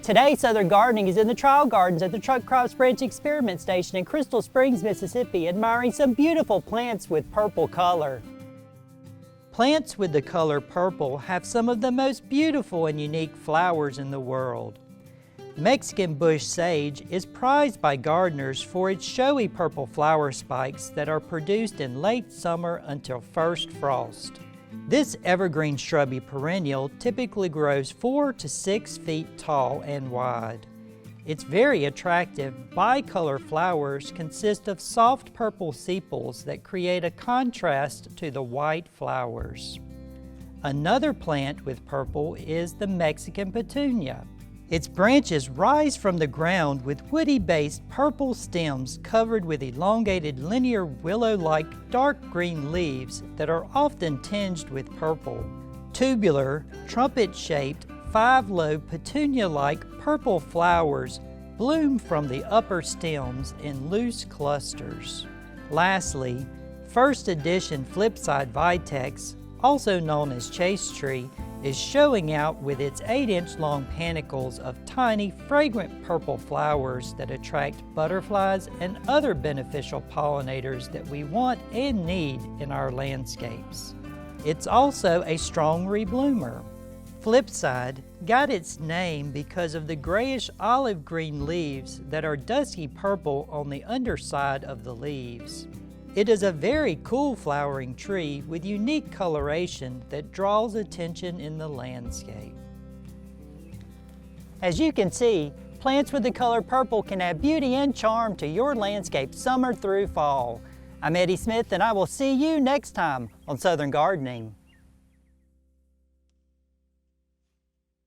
Today, Southern Gardening is in the trial gardens at the Truck Crops Branch Experiment Station in Crystal Springs, Mississippi, admiring some beautiful plants with purple color. Plants with the color purple have some of the most beautiful and unique flowers in the world. Mexican bush sage is prized by gardeners for its showy purple flower spikes that are produced in late summer until first frost. This evergreen shrubby perennial typically grows 4 to 6 feet tall and wide. Its very attractive bicolor flowers consist of soft purple sepals that create a contrast to the white flowers. Another plant with purple is the Mexican petunia. Its branches rise from the ground with woody-based purple stems covered with elongated linear willow-like dark green leaves that are often tinged with purple. Tubular, trumpet-shaped, 5-lobe petunia-like purple flowers bloom from the upper stems in loose clusters. Lastly, first edition Flip Side Vitex, also known as chaste tree, is showing out with its 8-inch long panicles of tiny, fragrant purple flowers that attract butterflies and other beneficial pollinators that we want and need in our landscapes. It's also a strong rebloomer. Flipside got its name because of the grayish olive green leaves that are dusky purple on the underside of the leaves. It is a very cool flowering tree with unique coloration that draws attention in the landscape. As you can see, plants with the color purple can add beauty and charm to your landscape summer through fall. I'm Eddie Smith, and I will see you next time on Southern Gardening.